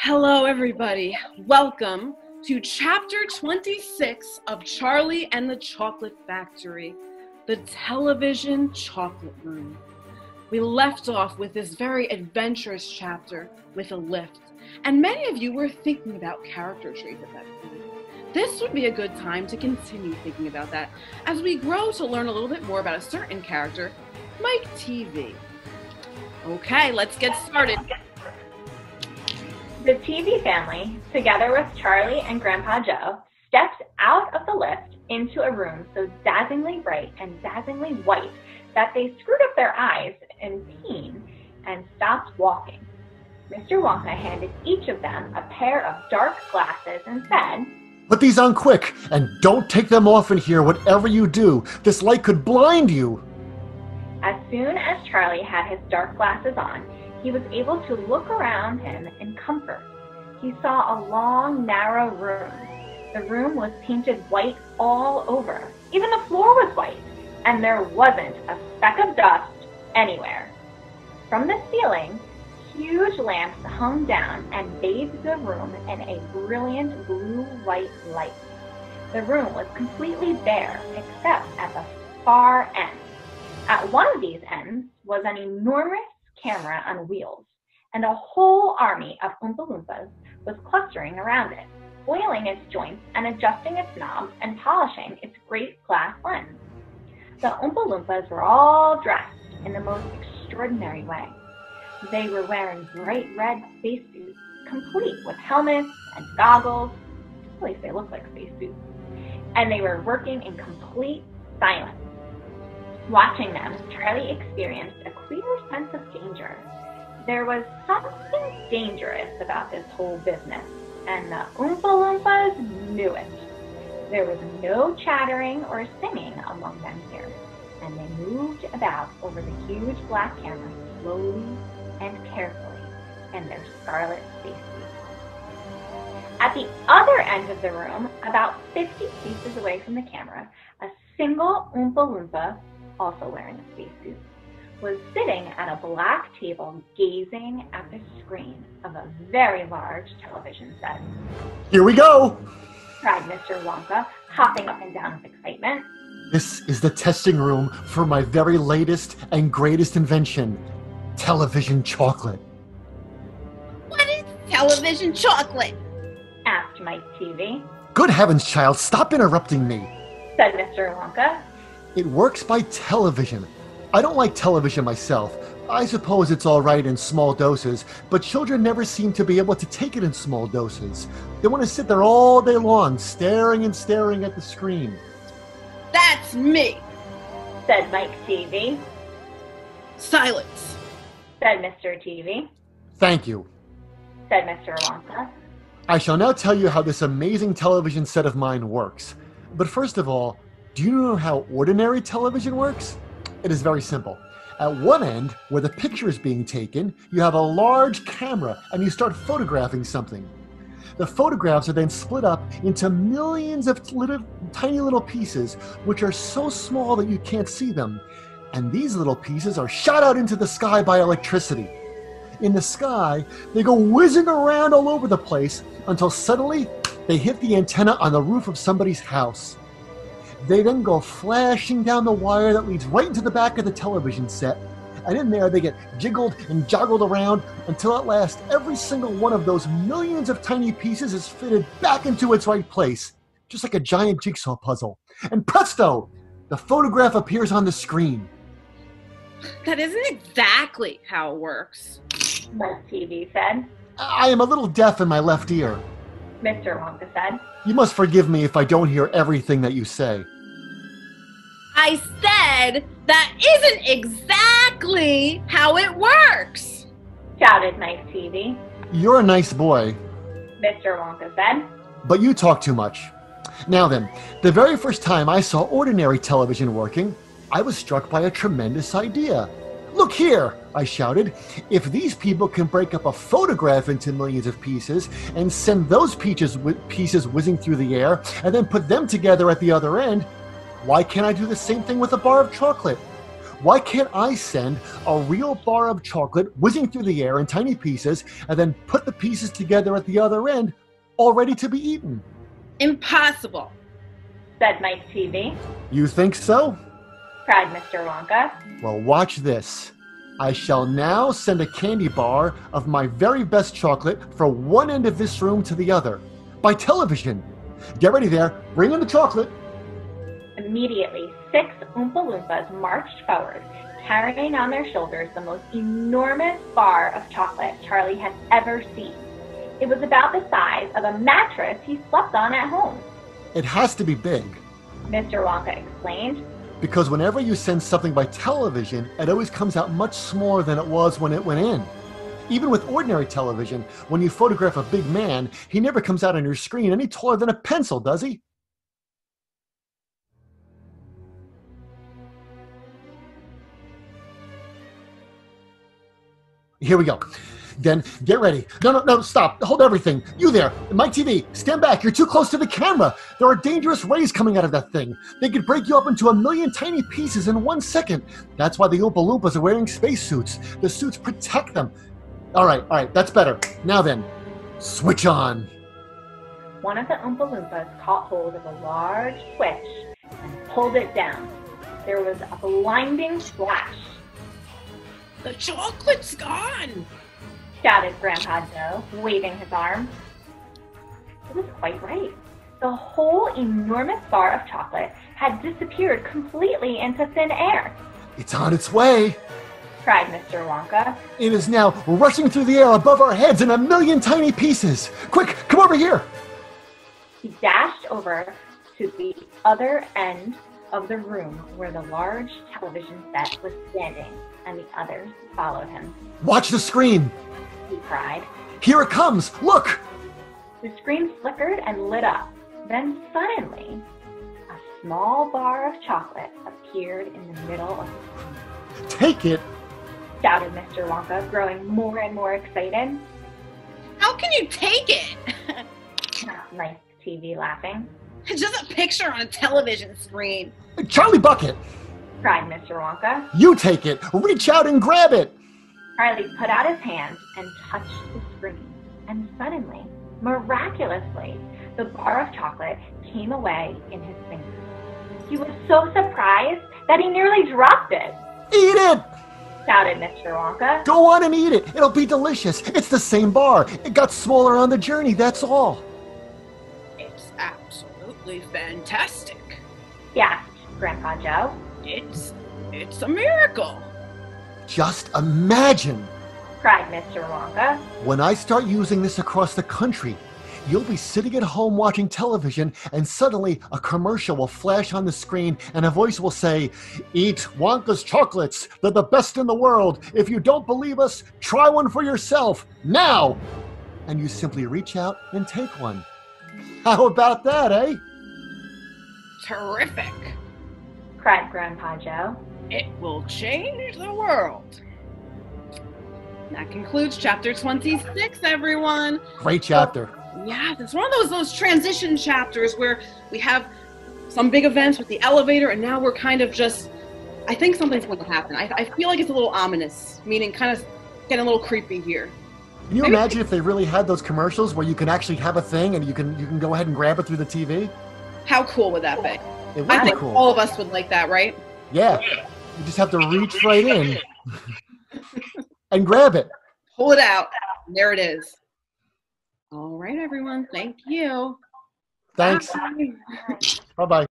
Hello, everybody. Welcome to Chapter 26 of Charlie and the Chocolate Factory, the television chocolate room. We left off with this very adventurous chapter with a lift, and many of you were thinking about character traits at that point. This would be a good time to continue thinking about that as we grow to learn a little bit more about a certain character, Mike TV. Okay, let's get started. The TV family, together with Charlie and Grandpa Joe, stepped out of the lift into a room so dazzlingly bright and dazzlingly white that they screwed up their eyes in pain and stopped walking. Mr. Wonka handed each of them a pair of dark glasses and said, "Put these on quick, and don't take them off in here, whatever you do. This light could blind you." As soon as Charlie had his dark glasses on, he was able to look around him in comfort. He saw a long, narrow room. The room was painted white all over. Even the floor was white, and there wasn't a speck of dust anywhere. From the ceiling, huge lamps hung down and bathed the room in a brilliant blue-white light. The room was completely bare except at the far end. At one of these ends was an enormous camera on wheels, and a whole army of Oompa Loompas was clustering around it, oiling its joints and adjusting its knobs and polishing its great glass lens. The Oompa Loompas were all dressed in the most extraordinary way. They were wearing bright red spacesuits, complete with helmets and goggles. At least they looked like spacesuits. And they were working in complete silence. Watching them, Charlie experienced a queer sense of danger. There was something dangerous about this whole business, and the Oompa Loompas knew it. There was no chattering or singing among them here, and they moved about over the huge black camera slowly and carefully in their scarlet spacesuits. At the other end of the room, about 50 paces away from the camera, a single Oompa Loompa, also wearing a spacesuit, was sitting at a black table gazing at the screen of a very large television set. "Here we go!" cried Mr. Wonka, hopping up and down with excitement. "This is the testing room for my very latest and greatest invention, television chocolate." What is television chocolate? Asked Mike TV. "Good heavens, child, stop interrupting me. Said Mr. Wonka. It works by television. I don't like television myself. I suppose it's all right in small doses, but children never seem to be able to take it in small doses. They want to sit there all day long, staring and staring at the screen." That's me. Said Mike TV. Silence. Said Mr. TV. "Thank you. Said Mr. Wonka. I shall now tell you how this amazing television set of mine works. But first of all, do you know how ordinary television works? It is very simple. At one end, where the picture is being taken, you have a large camera and you start photographing something. The photographs are then split up into millions of tiny little pieces, which are so small that you can't see them. And these little pieces are shot out into the sky by electricity. In the sky, they go whizzing around all over the place until suddenly they hit the antenna on the roof of somebody's house. They then go flashing down the wire that leads right into the back of the television set, and in there they get jiggled and joggled around until at last every single one of those millions of tiny pieces is fitted back into its right place, just like a giant jigsaw puzzle. And presto! The photograph appears on the screen. That isn't exactly how it works. Mike TV said. I am a little deaf in my left ear. Mr. Wonka said. You must forgive me if I don't hear everything that you say. I said that isn't exactly how it works. Shouted Mike TV. You're a nice boy, Mr. Wonka said. but you talk too much. Now then, the very first time I saw ordinary television working, I was struck by a tremendous idea. "Look here," I shouted. "If these people can break up a photograph into millions of pieces and send those pieces whizzing through the air and then put them together at the other end, why can't I do the same thing with a bar of chocolate? Why can't I send a real bar of chocolate whizzing through the air in tiny pieces and then put the pieces together at the other end, all ready to be eaten? Impossible, said Mike TV. You think so? Cried Mr. Wonka. Well, watch this. I shall now send a candy bar of my very best chocolate from one end of this room to the other, by television. Get ready there. Bring in the chocolate. Immediately, 6 Oompa Loompas marched forward, carrying on their shoulders the most enormous bar of chocolate Charlie had ever seen. It was about the size of a mattress he slept on at home. It has to be big. Mr. Wonka explained. Because whenever you send something by television, it always comes out much smaller than it was when it went in. Even with ordinary television, when you photograph a big man, he never comes out on your screen any taller than a pencil, does he? Here we go. Then get ready. No, stop. Hold everything. You there, Mike TV, stand back. You're too close to the camera. There are dangerous rays coming out of that thing. They could break you up into a million tiny pieces in 1 second. That's why the Oompa Loompas are wearing spacesuits. The suits protect them. All right, that's better. Now then, switch on. One of the Oompa Loompas caught hold of a large switch and pulled it down. There was a blinding flash. The chocolate's gone, shouted Grandpa Joe, waving his arms. It was quite right. The whole enormous bar of chocolate had disappeared completely into thin air. It's on its way, cried Mr. Wonka. It is now rushing through the air above our heads in a million tiny pieces. Quick, come over here. He dashed over to the other end of the room where the large television set was standing, and the others followed him. Watch the screen, he cried. Here it comes, look! The screen flickered and lit up. Then suddenly, a small bar of chocolate appeared in the middle of the screen. Take it, shouted Mr. Wonka, growing more and more excited. How can you take it? Nice TV laughing. It's just a picture on a television screen. Charlie Bucket, cried Mr. Wonka. You take it, reach out and grab it. Charlie put out his hand and touched the screen, and suddenly, miraculously, the bar of chocolate came away in his fingers. He was so surprised that he nearly dropped it. Eat it! shouted Mr. Wonka. Go on and eat it. It'll be delicious. It's the same bar. It got smaller on the journey, that's all. It's absolutely fantastic, gasped Grandpa Joe. It's a miracle. Just imagine, cried Mr. Wonka. When I start using this across the country, you'll be sitting at home watching television and suddenly a commercial will flash on the screen and a voice will say, "Eat Wonka's chocolates. They're the best in the world. If you don't believe us, try one for yourself now." And you simply reach out and take one. How about that, eh? Terrific. cried Grandpa Joe. It will change the world. That concludes chapter 26, everyone. Great chapter. Yeah, it's one of those transition chapters where we have some big events with the elevator, and now we're kind of just, I think something's going to happen. I feel like it's a little ominous, meaning kind of getting a little creepy here. Can you imagine if they really had those commercials where you can actually have a thing and you can go ahead and grab it through the TV? How cool would that be? It would I be think cool. all of us would like that, right? Yeah. You just have to reach right in and grab it. Pull it out. There it is. All right, everyone. Thank you. Thanks. Bye. Bye-bye.